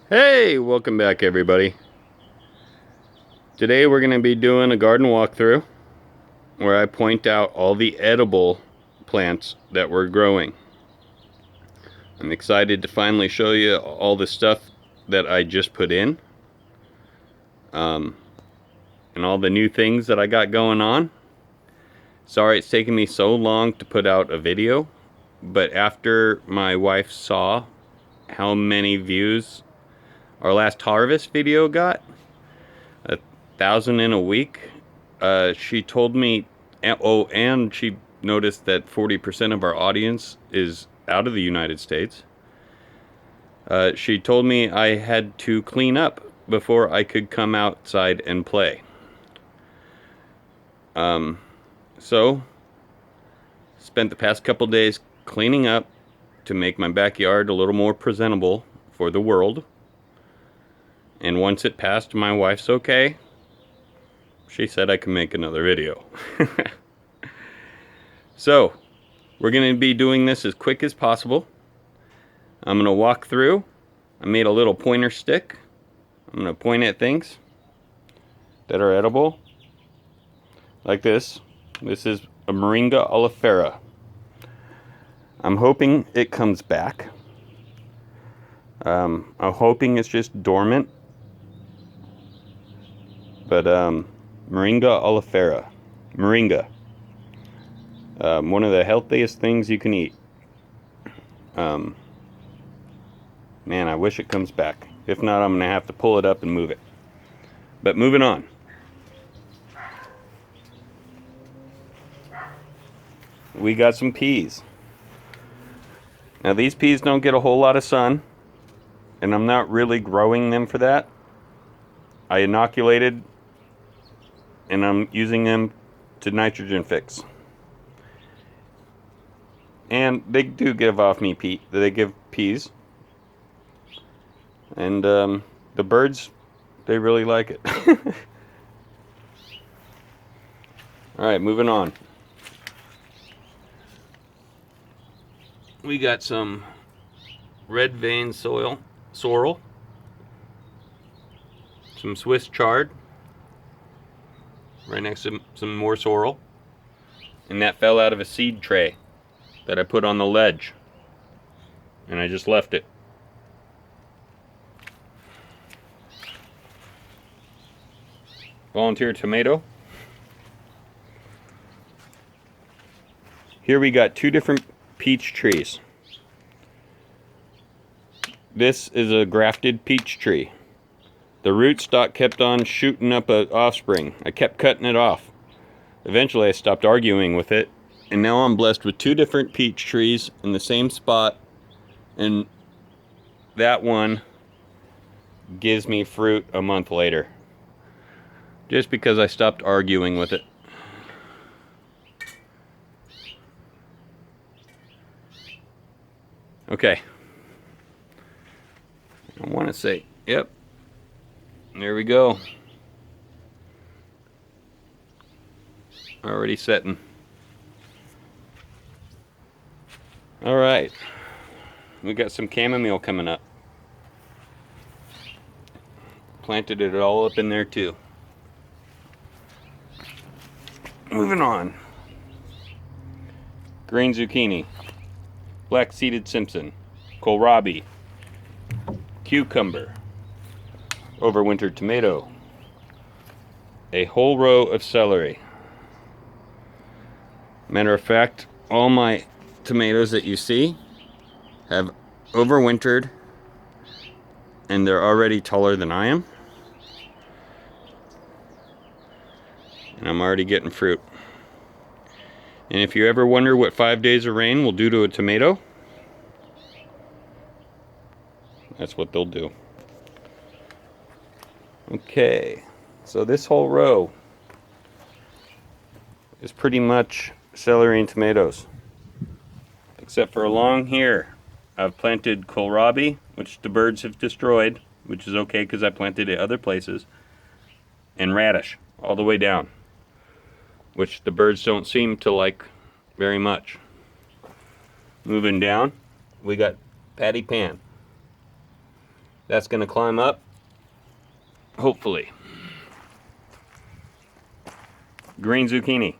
Hey, welcome back everybody. Today we're going to be doing a garden walkthrough where I point out all the edible plants that we're growing. I'm excited to finally show you all the stuff that I just put in and all the new things that I got going on. Sorry it's taken me so long to put out a video, but after my wife saw how many views our last harvest video got, 1,000 in a week, she told me, and she noticed that 40% of our audience is out of the United States. She told me I had to clean up before I could come outside and play. So, spent the past couple days cleaning up to make my backyard a little more presentable for the world. And once it passed my wife's okay, she said I can make another video. So, we're going to be doing this as quick as possible. I'm going to walk through. I made a little pointer stick. I'm going to point at things that are edible. Like this. This is a Moringa oleifera. I'm hoping it comes back. I'm hoping it's just dormant. But Moringa oleifera. Moringa. One of the healthiest things you can eat. Man, I wish it comes back. If not, I'm going to have to pull it up and move it. But moving on. We got some peas. Now these peas don't get a whole lot of sun, and I'm not really growing them for that. I inoculated, and I'm using them to nitrogen fix. And they do give off me they give peas. And the birds, they really like it. Alright, moving on. We got some red vein sorrel, some Swiss chard, right next to some more sorrel, and that fell out of a seed tray that I put on the ledge, and I just left it. Volunteer tomato. Here we got two different peach trees. This is a grafted peach tree. The rootstock kept on shooting up an offspring. I kept cutting it off. Eventually I stopped arguing with it, and now I'm blessed with two different peach trees in the same spot, and that one gives me fruit a month later. Just because I stopped arguing with it. Okay. I want to say, yep. There we go. Already setting. Alright. We got some chamomile coming up. Planted it all up in there too. Moving on. Green zucchini. Black-seeded Simpson. Kohlrabi. Cucumber. Overwintered tomato. A whole row of celery. Matter of fact, all my tomatoes that you see have overwintered, and they're already taller than I am. And I'm already getting fruit. And if you ever wonder what 5 days of rain will do to a tomato, that's what they'll do. Okay, so this whole row is pretty much celery and tomatoes. Except for along here, I've planted kohlrabi, which the birds have destroyed, which is okay because I planted it other places, and radish all the way down, which the birds don't seem to like very much. Moving down, we got patty pan. That's going to climb up, hopefully. Green zucchini.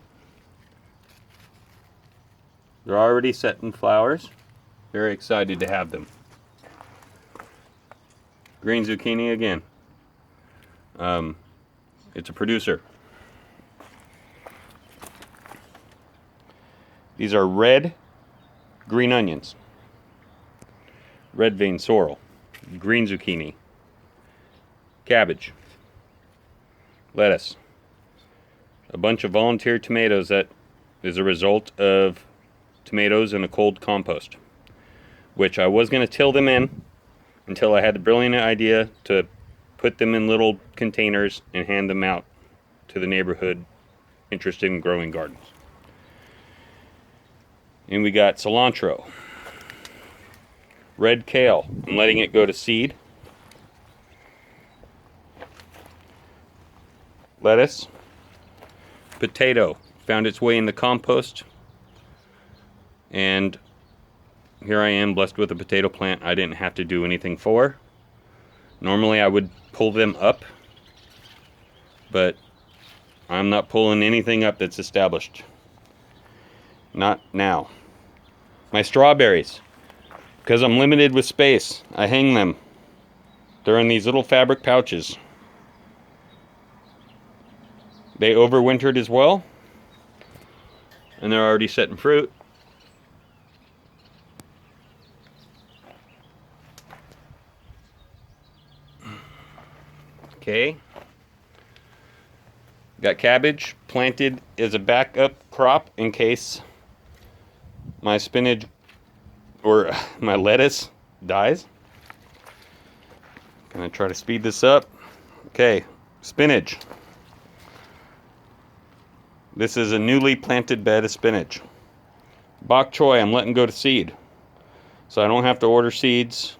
They're already setting flowers. Very excited to have them. Green zucchini again. It's a producer. These are red green onions. Red vein sorrel. Green zucchini. Cabbage. Lettuce. A bunch of volunteer tomatoes that is a result of tomatoes in a cold compost, which I was going to till them in until I had the brilliant idea to put them in little containers and hand them out to the neighborhood interested in growing gardens. And we got cilantro, red kale. I'm letting it go to seed. Lettuce, potato found its way in the compost, and here I am blessed with a potato plant I didn't have to do anything for. Normally I would pull them up, but I'm not pulling anything up that's established. Not now. My strawberries, because I'm limited with space, I hang them. They're in these little fabric pouches. They overwintered as well, and they're already setting fruit. Okay. Got cabbage planted as a backup crop in case my spinach or my lettuce dies. Gonna try to speed this up. Okay, spinach. This is a newly planted bed of spinach. Bok choy, I'm letting go to seed, so I don't have to order seeds.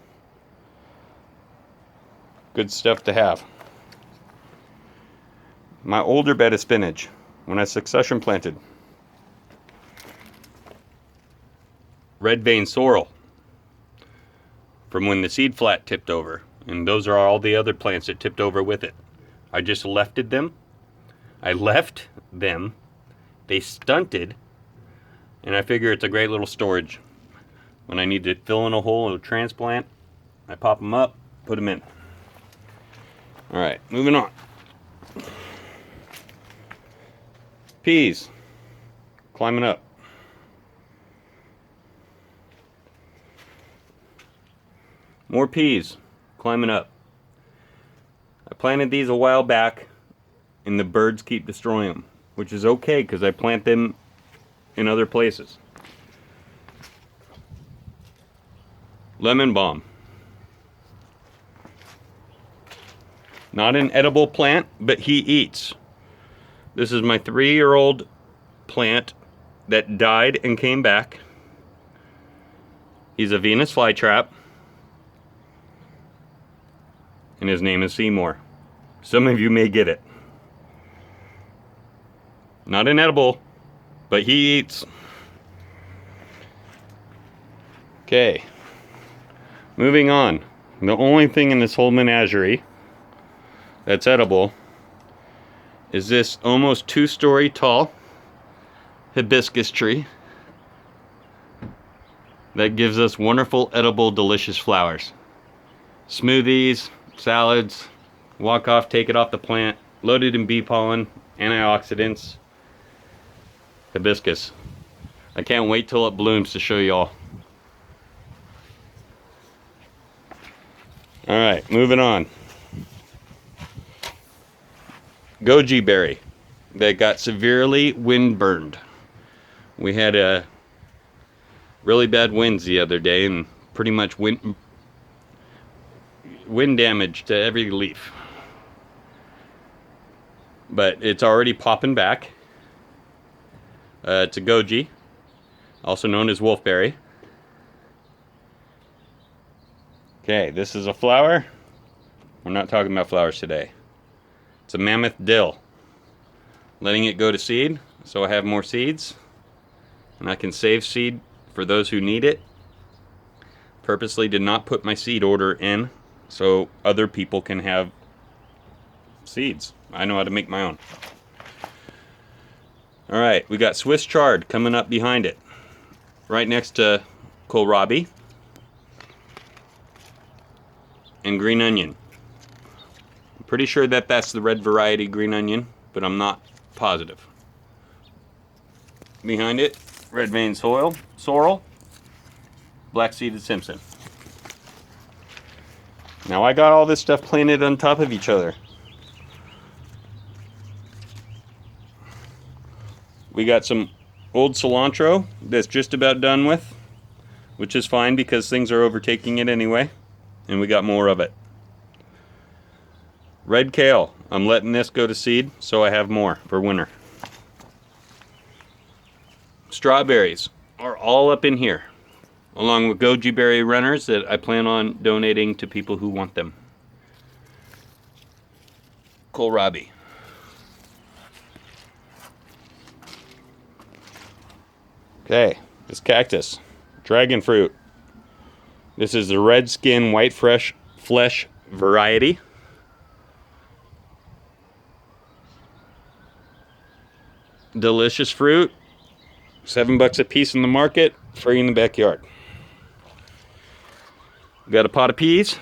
Good stuff to have. My older bed of spinach, when I succession planted. Red vein sorrel, from when the seed flat tipped over. And those are all the other plants that tipped over with it. I just lefted them. I left them. They stunted. And I figure it's a great little storage. When I need to fill in a hole or transplant, I pop them up, put them in. Alright, moving on. Peas. Climbing up. More peas. Climbing up. I planted these a while back, and the birds keep destroying them, which is okay because I plant them in other places. Lemon balm. Not an edible plant, but he eats. This is my 3-year-old plant that died and came back. He's a Venus flytrap, and his name is Seymour. Some of you may get it. Not an edible, but he eats. Okay, moving on. The only thing in this whole menagerie that's edible is this almost 2-story tall hibiscus tree that gives us wonderful, edible, delicious flowers. Smoothies, salads, walk off, take it off the plant, loaded in bee pollen, antioxidants, hibiscus. I can't wait till it blooms to show y'all. Alright, moving on. Goji berry that got severely wind burned. We had a really bad winds the other day and pretty much wind damage to every leaf. But it's already popping back. It's a goji, also known as wolfberry. Okay, this is a flower. We're not talking about flowers today. It's a mammoth dill. Letting it go to seed so I have more seeds and I can save seed for those who need it. Purposely did not put my seed order in so other people can have seeds. I know how to make my own. All right, we got Swiss chard coming up behind it, right next to kohlrabi and green onion. I'm pretty sure that that's the red variety green onion, but I'm not positive. Behind it, red vein sorrel, black-seeded Simpson. Now I got all this stuff planted on top of each other. We got some old cilantro that's just about done with, which is fine because things are overtaking it anyway, and we got more of it. Red kale, I'm letting this go to seed so I have more for winter. Strawberries are all up in here, along with goji berry runners that I plan on donating to people who want them. Kohlrabi. Okay, this cactus, dragon fruit. This is the red skin, white flesh variety. Delicious fruit, $7 a piece in the market, free in the backyard. We got a pot of peas.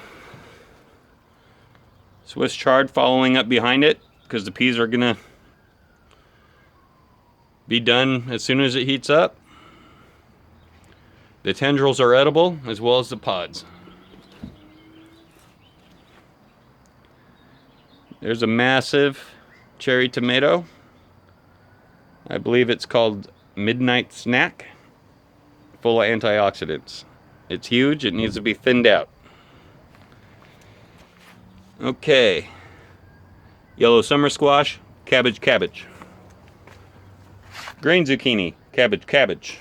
Swiss chard following up behind it because the peas are gonna be done as soon as it heats up. The tendrils are edible as well as the pods. There's a massive cherry tomato. I believe it's called Midnight Snack, full of antioxidants. It's huge, it needs to be thinned out. Okay. Yellow summer squash, cabbage. Green zucchini, cabbage.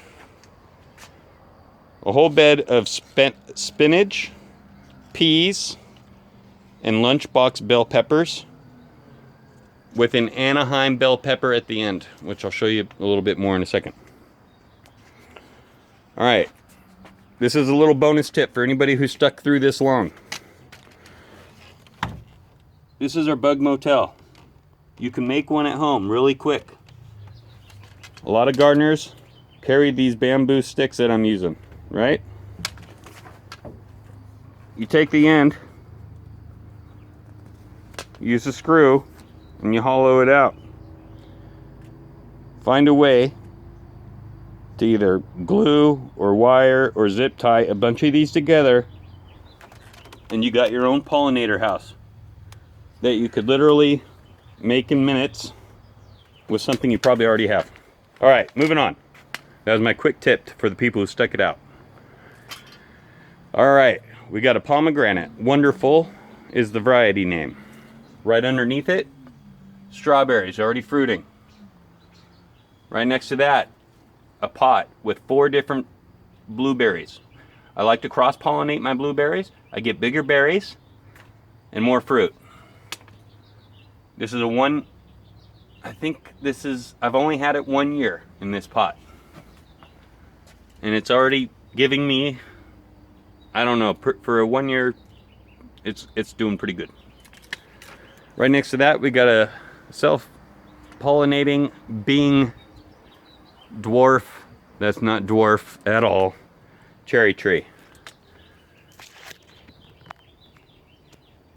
A whole bed of spinach, peas, and lunchbox bell peppers with an Anaheim bell pepper at the end, which I'll show you a little bit more in a second. All right, this is a little bonus tip for anybody who stuck through this long. This is our bug motel. You can make one at home really quick. A lot of gardeners carry these bamboo sticks that I'm using, right? You take the end, use a screw, and you hollow it out. Find a way to either glue or wire or zip tie a bunch of these together, and you got your own pollinator house that you could literally make in minutes with something you probably already have. All right, moving on. That was my quick tip for the people who stuck it out. All right, we got a pomegranate. Wonderful is the variety name. Right underneath it, strawberries already fruiting. Right next to that, a pot with 4 different blueberries. I like to cross-pollinate my blueberries. I get bigger berries and more fruit. This is I've only had it 1 year in this pot. And it's already giving me, I don't know, for a 1 year, it's doing pretty good. Right next to that, we got a self-pollinating Bing dwarf, that's not dwarf at all, cherry tree.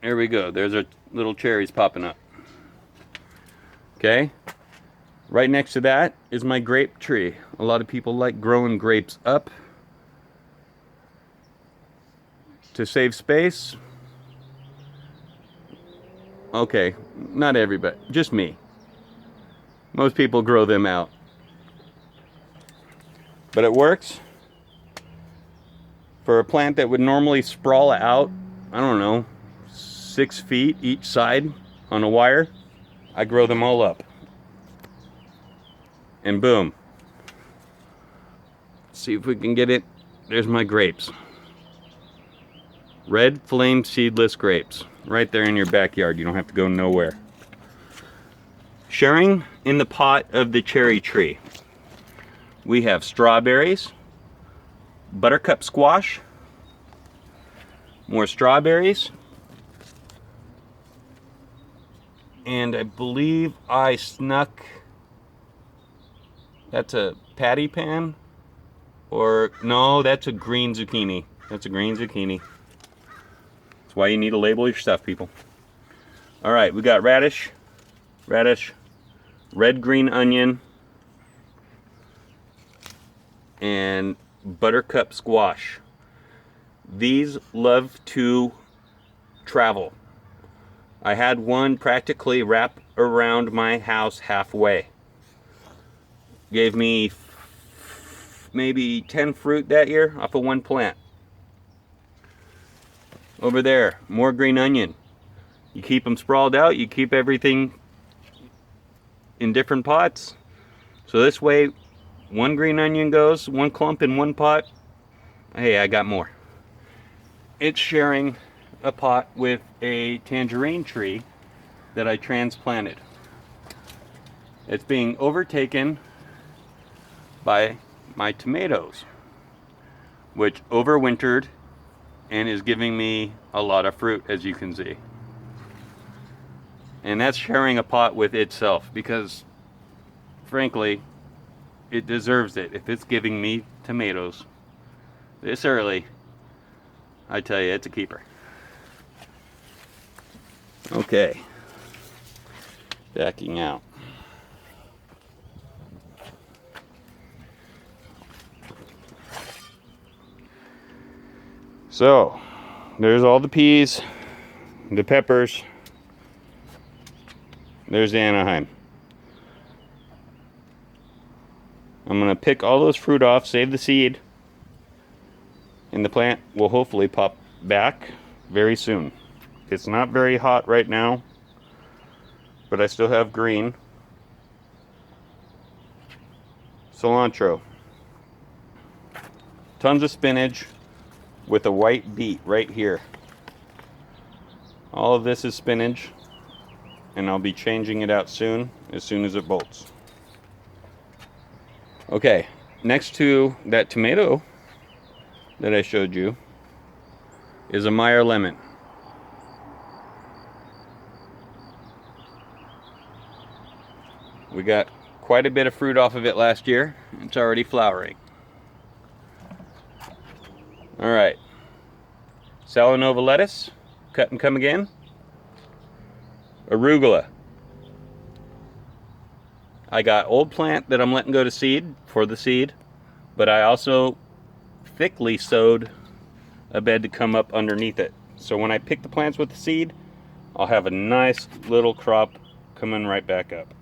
There we go, there's our little cherries popping up. Okay, right next to that is my grape tree. A lot of people like growing grapes up to save space. Okay, not everybody, just me. Most people grow them out. But it works. For a plant that would normally sprawl out, I don't know, 6 feet each side on a wire, I grow them all up. And boom. See if we can get it. There's my grapes. Red flame seedless grapes. Right there in your backyard. You don't have to go nowhere. Sharing in the pot of the cherry tree, we have strawberries, buttercup squash, more strawberries, And I believe I snuck, that's a patty pan, or no, that's a green zucchini. That's a green zucchini. That's why you need to label your stuff, people. All right, we got radish, red green onion, and buttercup squash. These love to travel. I had one practically wrap around my house halfway. Gave me maybe 10 fruit that year off of one plant. Over there, more green onion. You keep them sprawled out, you keep everything in different pots. So this way, one green onion goes, one clump in one pot. Hey, I got more. It's sharing a pot with a tangerine tree that I transplanted. It's being overtaken by my tomatoes, which overwintered and is giving me a lot of fruit, as you can see. And that's sharing a pot with itself, because frankly, it deserves it. If it's giving me tomatoes this early, I tell you, it's a keeper. Okay, backing out. So, there's all the peas, the peppers. There's the Anaheim. I'm going to pick all those fruit off, save the seed, and the plant will hopefully pop back very soon. It's not very hot right now, but I still have green. Cilantro. Tons of spinach with a white beet right here. All of this is spinach, and I'll be changing it out soon as it bolts. Okay, next to that tomato that I showed you is a Meyer lemon. We got quite a bit of fruit off of it last year. It's already flowering. All right, Salanova lettuce, cut and come again. Arugula. I got old plant that I'm letting go to seed for the seed, but I also thickly sowed a bed to come up underneath it. So when I pick the plants with the seed, I'll have a nice little crop coming right back up.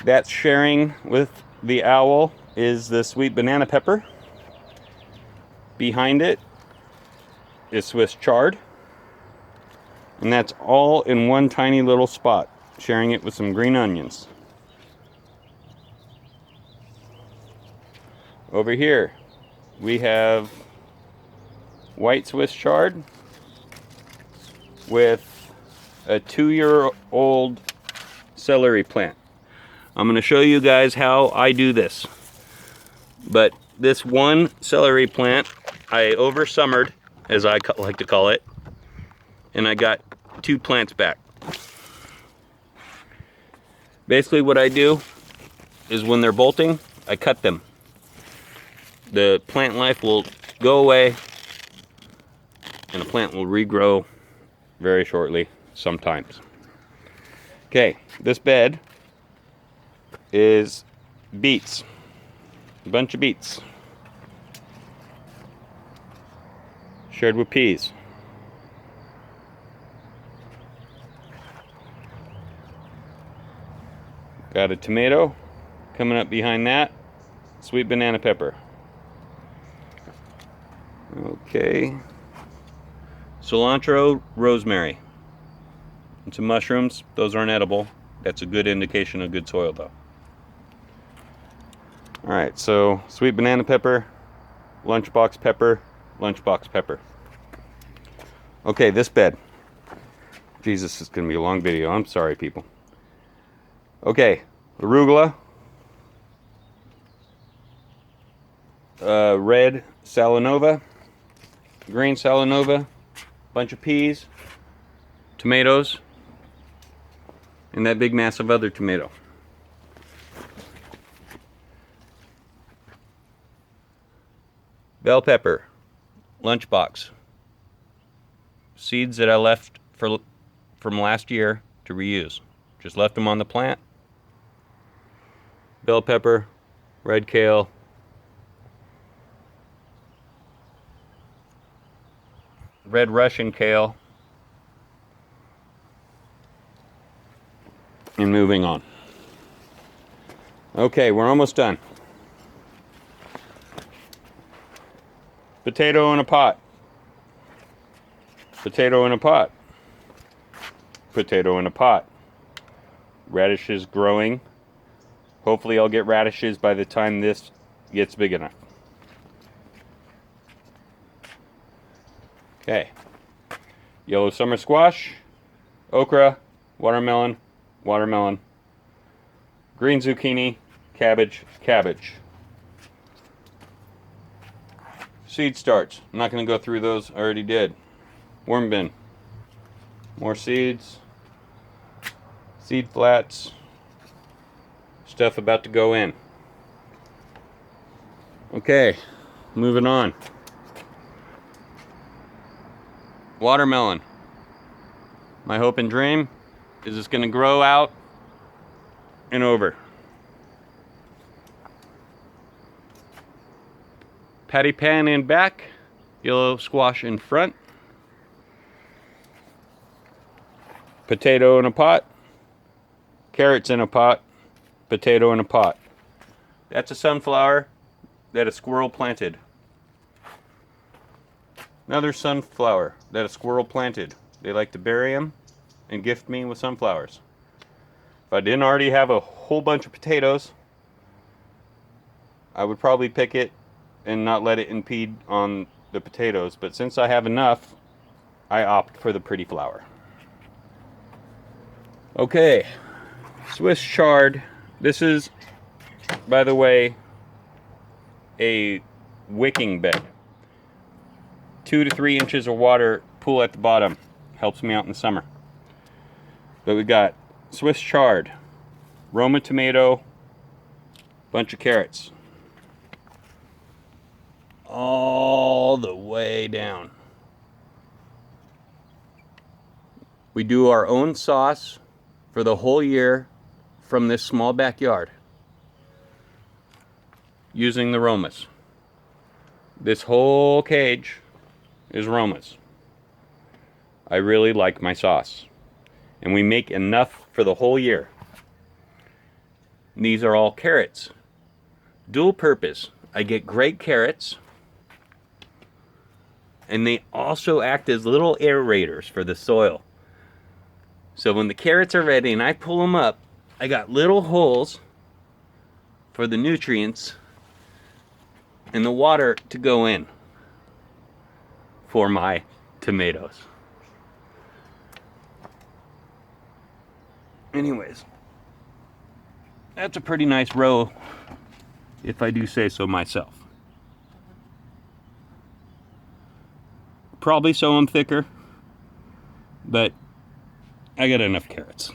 That's sharing with the owl is the sweet banana pepper. Behind it is Swiss chard. And that's all in one tiny little spot, sharing it with some green onions. Over here, we have white Swiss chard with a 2-year-old celery plant. I'm going to show you guys how I do this. But this one celery plant, I over-summered, as I like to call it, and I got 2 plants back. Basically what I do is when they're bolting, I cut them. The plant life will go away and the plant will regrow very shortly sometimes. Okay, this bed is beets. A bunch of beets. Shared with peas. Got a tomato coming up behind that. Sweet banana pepper. Okay. Cilantro, rosemary. And some mushrooms. Those aren't edible. That's a good indication of good soil though. Alright, so sweet banana pepper, lunchbox pepper, lunchbox pepper. Okay, this bed. Jesus, this is going to be a long video. I'm sorry, people. Okay, arugula, red Salanova, green Salanova, bunch of peas, tomatoes, and that big mass of other tomato. Bell pepper, lunchbox. Seeds that I left from last year to reuse. Just left them on the plant. Bell pepper, red kale, red Russian kale, and moving on. Okay, we're almost done. Potato in a pot. Potato in a pot. Potato in a pot. Radishes growing. Hopefully I'll get radishes by the time this gets big enough. Okay. Yellow summer squash, okra, watermelon, watermelon, green zucchini, cabbage, cabbage. Seed starts. I'm not going to go through those. I already did. Worm bin. More seeds. Seed flats. Stuff about to go in. Okay, moving on. Watermelon. My hope and dream is it's going to grow out and over. Patty pan in back, yellow squash in front. Potato in a pot, carrots in a pot, potato in a pot. That's a sunflower that a squirrel planted. Another sunflower that a squirrel planted. They like to bury them and gift me with sunflowers. If I didn't already have a whole bunch of potatoes, I would probably pick it and not let it impede on the potatoes. But since I have enough, I opt for the pretty flower. Okay, Swiss chard. This is, by the way, a wicking bed. 2 to 3 inches of water pool at the bottom. Helps me out in the summer. But we got Swiss chard, Roma tomato, bunch of carrots. All the way down. We do our own sauce for the whole year from this small backyard using the Romas. This whole cage is Romas. I really like my sauce, and we make enough for the whole year. These are all carrots. Dual purpose. I get great carrots, and they also act as little aerators for the soil. So when the carrots are ready and I pull them up, I got little holes for the nutrients and the water to go in for my tomatoes. Anyways, that's a pretty nice row, if I do say so myself. Probably sow them thicker, but I got enough carrots.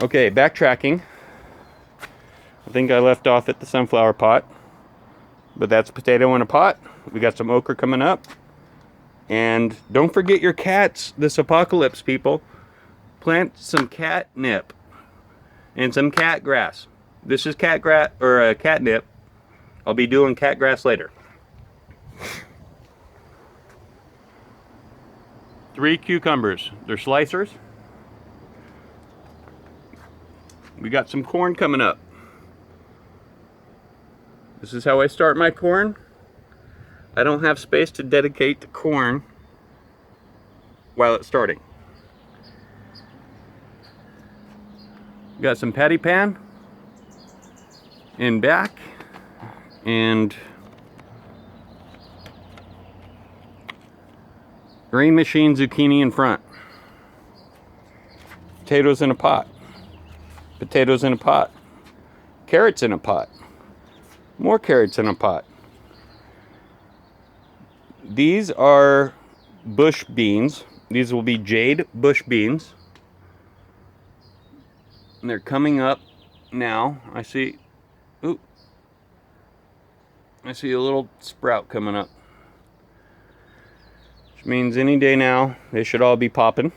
Okay, backtracking. I think I left off at the sunflower pot, but that's potato in a pot. We got some okra coming up. And don't forget your cats this apocalypse, people. Plant some catnip and some cat grass. This is catnip. I'll be doing cat grass later. 3 cucumbers. They're slicers. We got some corn coming up. This is how I start my corn. I don't have space to dedicate to corn while it's starting. Got some patty pan in back and Green Machine zucchini in front. Potatoes in a pot. Potatoes in a pot. Carrots in a pot. More carrots in a pot. These are bush beans, These will be jade bush beans. And they're coming up now. I see a little sprout coming up. Which means any day now, they should all be popping.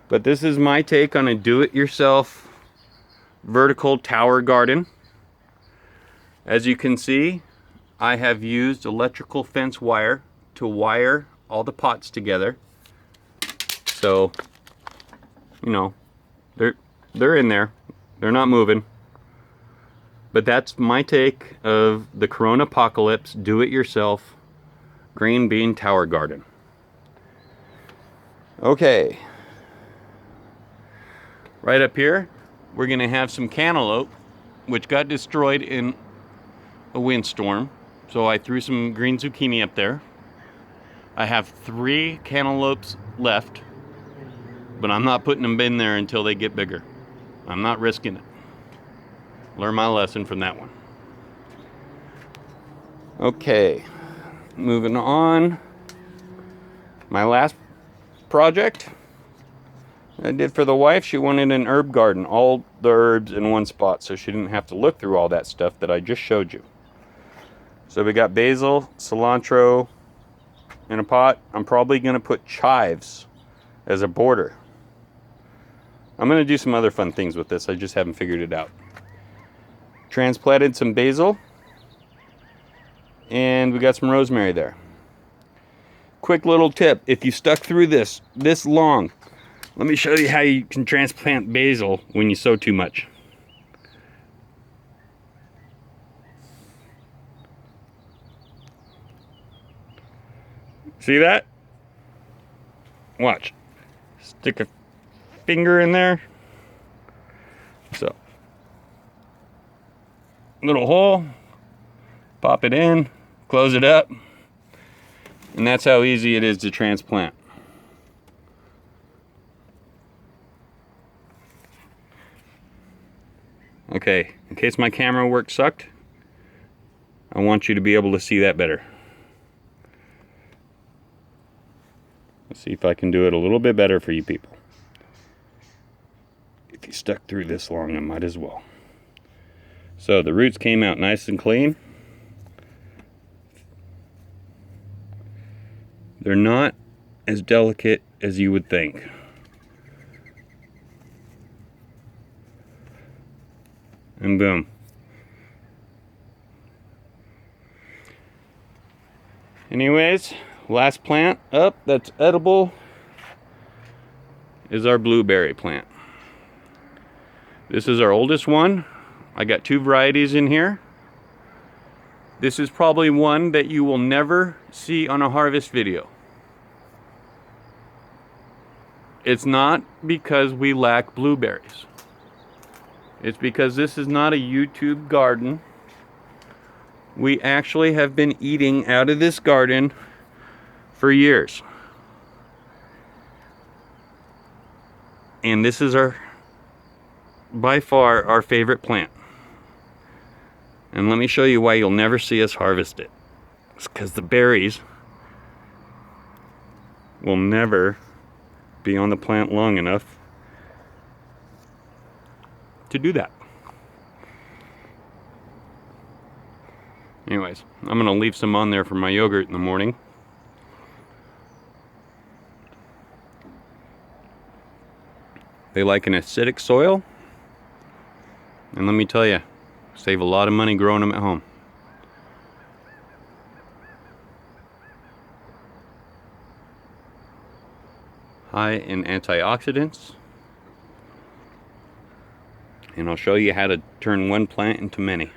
But this is my take on a do-it-yourself vertical tower garden. As you can see, I have used electrical fence wire to wire all the pots together. So, you know, they're in there. They're not moving. But that's my take of the Corona Apocalypse do-it-yourself green bean tower garden. Okay. Right up here, we're going to have some cantaloupe, which got destroyed in a windstorm. So I threw some green zucchini up there. I have 3 cantaloupes left, but I'm not putting them in there until they get bigger. I'm not risking it. Learn my lesson from that one. Okay, moving on. My last project I did for the wife, she wanted an herb garden, all the herbs in one spot, so she didn't have to look through all that stuff that I just showed you. So we got basil, cilantro in a pot. I'm probably going to put chives as a border. I'm going to do some other fun things with this. I just haven't figured it out. Transplanted some basil. And we got some rosemary there. Quick little tip. If you stuck through this long, let me show you how you can transplant basil when you sow too much. See that? Watch. Stick a finger in there. So, little hole. Pop it in. Close it up. And that's how easy it is to transplant. Okay, in case my camera work sucked, I want you to be able to see that better. Let's see if I can do it a little bit better for you people. If you stuck through this long, I might as well. So the roots came out nice and clean. They're not as delicate as you would think. And boom. Anyways, last plant up that's edible is our blueberry plant. This is our oldest one. I got 2 varieties in here. This is probably one that you will never see on a harvest video. It's not because we lack blueberries. It's because this is not a YouTube garden. We actually have been eating out of this garden for years. And this is by far our favorite plant. And let me show you why you'll never see us harvest it. It's because the berries will never be on the plant long enough to do that. Anyways, I'm gonna leave some on there for my yogurt in the morning. They like an acidic soil, and let me tell you, save a lot of money growing them at home. High in antioxidants. And I'll show you how to turn one plant into many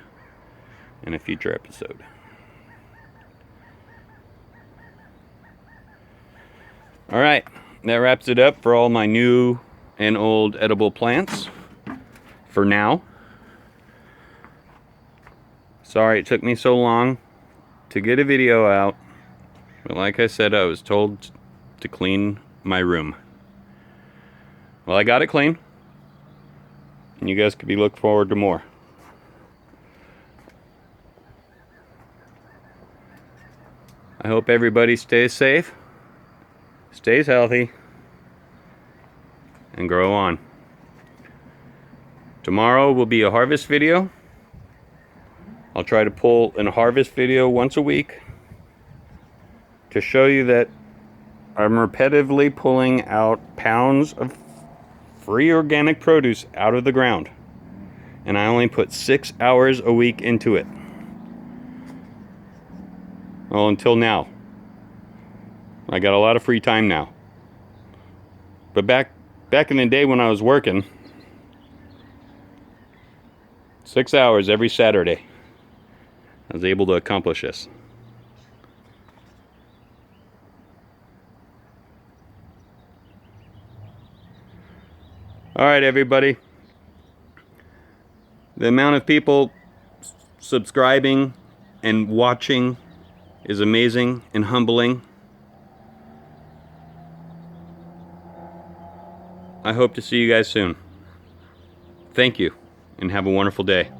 in a future episode. Alright, that wraps it up for all my new and old edible plants for now. Sorry it took me so long to get a video out, but like I said, I was told to clean my room. Well, I got it clean. And you guys could be looking forward to more. I hope everybody stays safe. stays healthy, and grow on. Tomorrow will be a harvest video. I'll try to pull a harvest video once a week to show you that I'm repetitively pulling out pounds of free organic produce out of the ground. And I only put 6 hours a week into it. Well, until now. I got a lot of free time now. But back in the day when I was working, 6 hours every Saturday, I was able to accomplish this. All right, everybody. The amount of people subscribing and watching is amazing and humbling. I hope to see you guys soon. Thank you, and have a wonderful day.